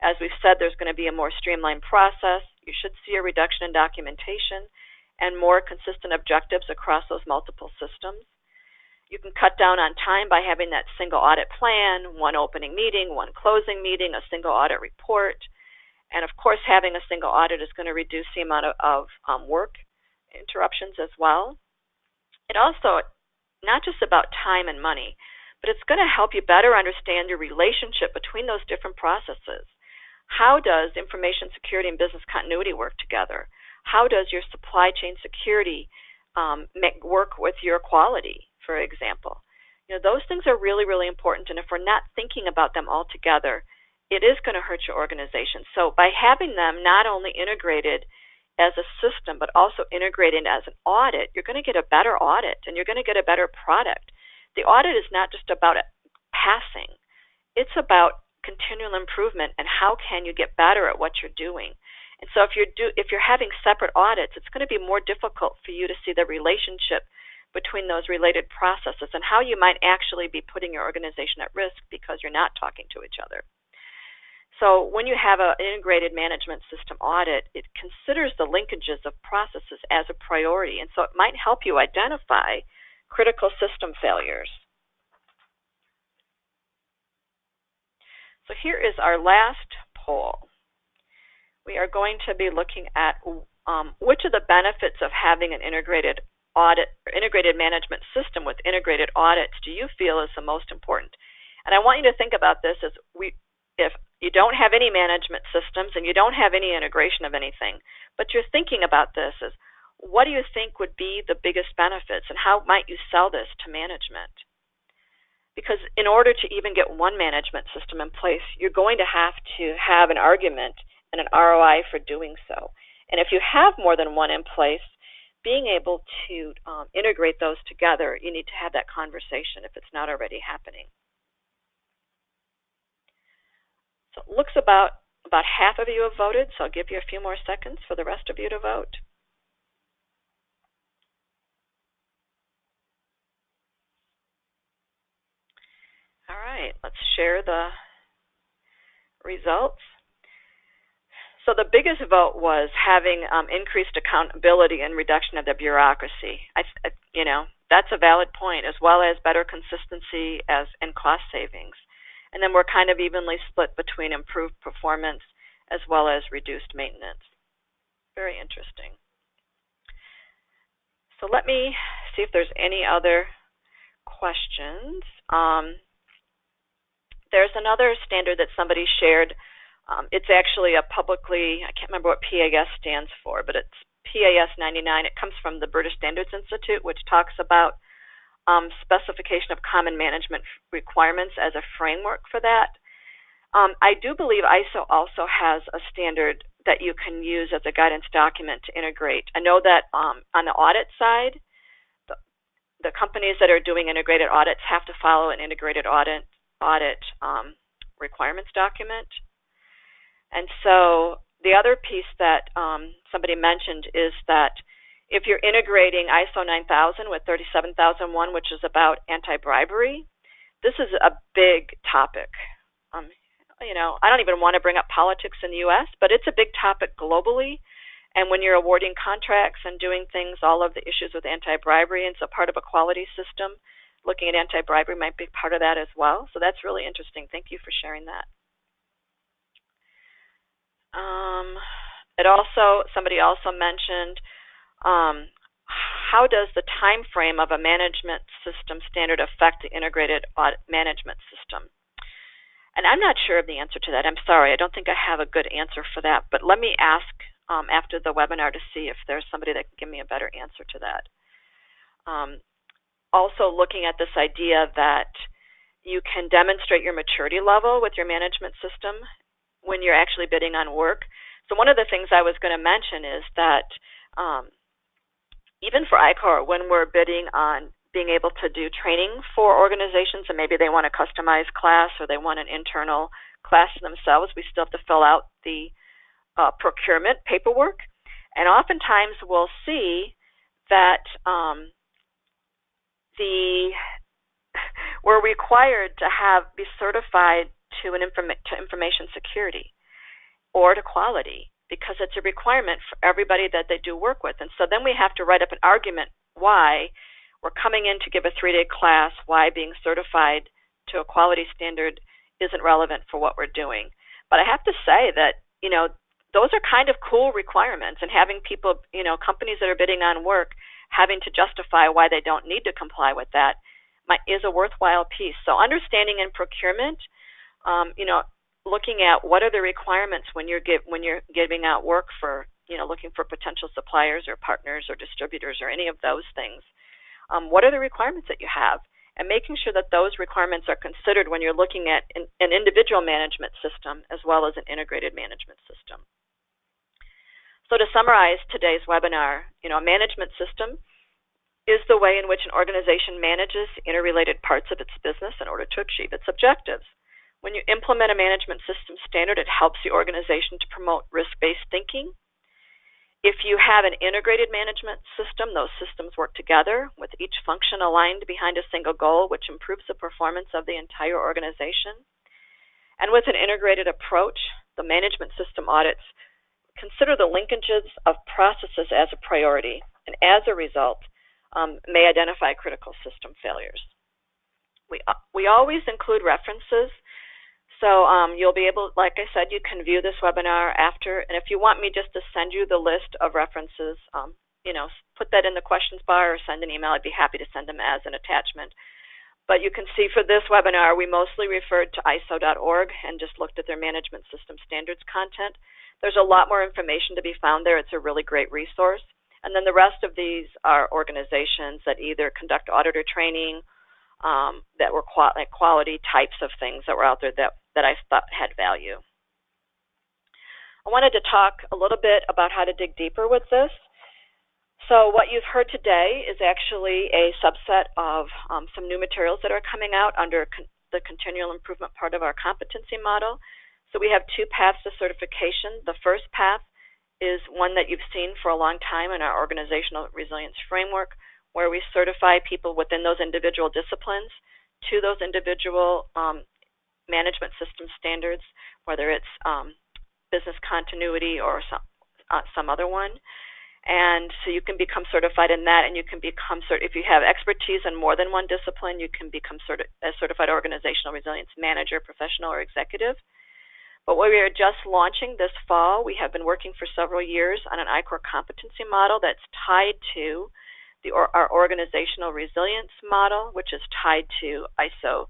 As we've said, there's going to be a more streamlined process. You should see a reduction in documentation and more consistent objectives across those multiple systems. You can cut down on time by having that single audit plan, one opening meeting, one closing meeting, a single audit report. And of course, having a single audit is going to reduce the amount of work interruptions as well. It also, not just about time and money, but it's going to help you better understand your relationship between those different processes. How does information security and business continuity work together? How does your supply chain security work with your quality, for example? Those things are really, really important, and if we're not thinking about them all together, it is going to hurt your organization. So by having them not only integrated as a system, but also integrated as an audit, you're going to get a better audit, and you're going to get a better product. The audit is not just about passing. It's about continual improvement, and how can you get better at what you're doing. And so if you're having separate audits, it's going to be more difficult for you to see the relationship between those related processes and how you might actually be putting your organization at risk because you're not talking to each other. So when you have an integrated management system audit, it considers the linkages of processes as a priority, and so it might help you identify critical system failures. So here is our last poll. We are going to be looking at which of the benefits of having an integrated audit or integrated management system with integrated audits do you feel is the most important? And I want you to think about this as if you don't have any management systems and you don't have any integration of anything, but you're thinking about this as what do you think would be the biggest benefits and how might you sell this to management? Because in order to even get one management system in place, you're going to have an argument and an ROI for doing so. And if you have more than one in place, being able to integrate those together, you need to have that conversation if it's not already happening. So it looks about half of you have voted, so I'll give you a few more seconds for the rest of you to vote. All right, let's share the results. So the biggest vote was having increased accountability and reduction of the bureaucracy. That's a valid point, as well as better consistency and cost savings. And then we're kind of evenly split between improved performance as well as reduced maintenance. Very interesting. So let me see if there's any other questions. There's another standard that somebody shared. It's actually I can't remember what PAS stands for, but it's PAS 99. It comes from the British Standards Institute, which talks about specification of common management requirements as a framework for that. I do believe ISO also has a standard that you can use as a guidance document to integrate. I know that on the audit side, the companies that are doing integrated audits have to follow an integrated audit requirements document. And so the other piece that somebody mentioned is that if you're integrating ISO 9000 with 37001, which is about anti-bribery, this is a big topic. I don't even want to bring up politics in the U.S., but it's a big topic globally. And when you're awarding contracts and doing things, all of the issues with anti-bribery, and so part of a quality system, looking at anti-bribery might be part of that as well. So that's really interesting. Thank you for sharing that. Somebody also mentioned how does the time frame of a management system standard affect the integrated audit management system? And I'm not sure of the answer to that. I'm sorry, I don't think I have a good answer for that. But let me ask after the webinar to see if there's somebody that can give me a better answer to that. Also looking at this idea that you can demonstrate your maturity level with your management system when you're actually bidding on work. So one of the things I was going to mention is that even for ICOR, when we're bidding on being able to do training for organizations, and maybe they want a customized class or they want an internal class themselves, we still have to fill out the procurement paperwork. And oftentimes we'll see that we're required to be certified to information security or to quality, because it's a requirement for everybody that they do work with. And so then we have to write up an argument why we're coming in to give a 3-day class, why being certified to a quality standard isn't relevant for what we're doing. But I have to say that, those are kind of cool requirements, and having people, companies that are bidding on work having to justify why they don't need to comply with that is a worthwhile piece. So understanding in procurement, looking at what are the requirements when you're giving out work for, looking for potential suppliers or partners or distributors or any of those things. What are the requirements that you have? And making sure that those requirements are considered when you're looking at an individual management system as well as an integrated management system. So to summarize today's webinar, a management system is the way in which an organization manages interrelated parts of its business in order to achieve its objectives. When you implement a management system standard, it helps the organization to promote risk-based thinking. If you have an integrated management system, those systems work together with each function aligned behind a single goal, which improves the performance of the entire organization. And with an integrated approach, the management system audits consider the linkages of processes as a priority, and as a result, may identify critical system failures. We always include references. So you'll be able, like I said, you can view this webinar after, and if you want me just to send you the list of references, put that in the questions bar or send an email. I'd be happy to send them as an attachment. But you can see for this webinar, we mostly referred to ISO.org and just looked at their management system standards content. There's a lot more information to be found there. It's a really great resource. And then the rest of these are organizations that either conduct auditor training, that were quality types of things that were out there that I thought had value. I wanted to talk a little bit about how to dig deeper with this. So what you've heard today is actually a subset of some new materials that are coming out under the continual improvement part of our competency model. So we have 2 paths to certification. The first path is one that you've seen for a long time in our organizational resilience framework, where we certify people within those individual disciplines to those individual management system standards, whether it's business continuity or some other one. And so you can become certified in that, and you can become if you have expertise in more than one discipline, you can become a certified organizational resilience manager, professional, or executive. But what we are just launching this fall, we have been working for several years on an ICOR competency model that's tied to our organizational resilience model, which is tied to ISO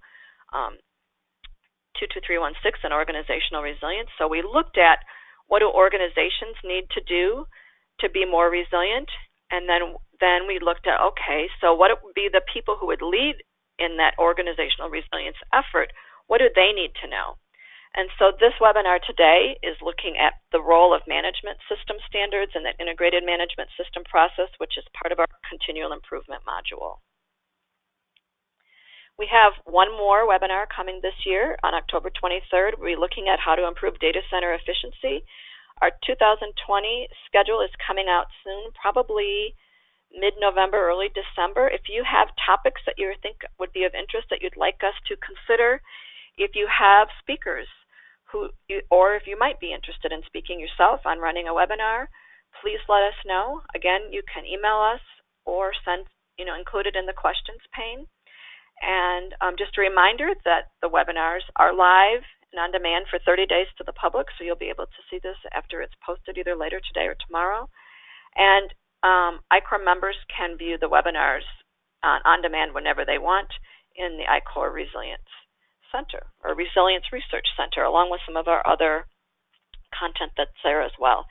22316 and organizational resilience. So we looked at what do organizations need to do to be more resilient, and then we looked at, okay, so what would be the people who would lead in that organizational resilience effort? What do they need to know? And so this webinar today is looking at the role of management system standards and that integrated management system process, which is part of our continual improvement module. We have one more webinar coming this year on October 23rd. We're looking at how to improve data center efficiency. Our 2020 schedule is coming out soon, probably mid-November, early December. If you have topics that you think would be of interest that you'd like us to consider, if you have speakers or if you might be interested in speaking yourself on running a webinar, please let us know. Again, you can email us or send, include it in the questions pane. And just a reminder that the webinars are live and on demand for 30 days to the public, so you'll be able to see this after it's posted either later today or tomorrow. And ICOR members can view the webinars on demand whenever they want in the ICOR Resilience Center or Resilience Research Center, along with some of our other content that's there as well.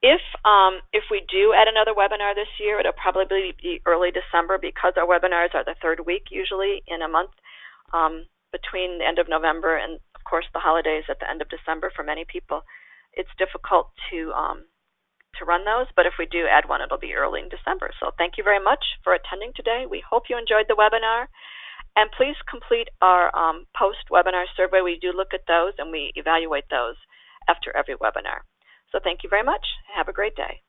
If we do add another webinar this year, it'll probably be early December, because our webinars are the 3rd week usually in a month between the end of November and, of course, the holidays at the end of December for many people. It's difficult to run those, but if we do add one, it'll be early in December. So thank you very much for attending today. We hope you enjoyed the webinar. And please complete our post-webinar survey. We do look at those and we evaluate those after every webinar. So thank you very much. Have a great day.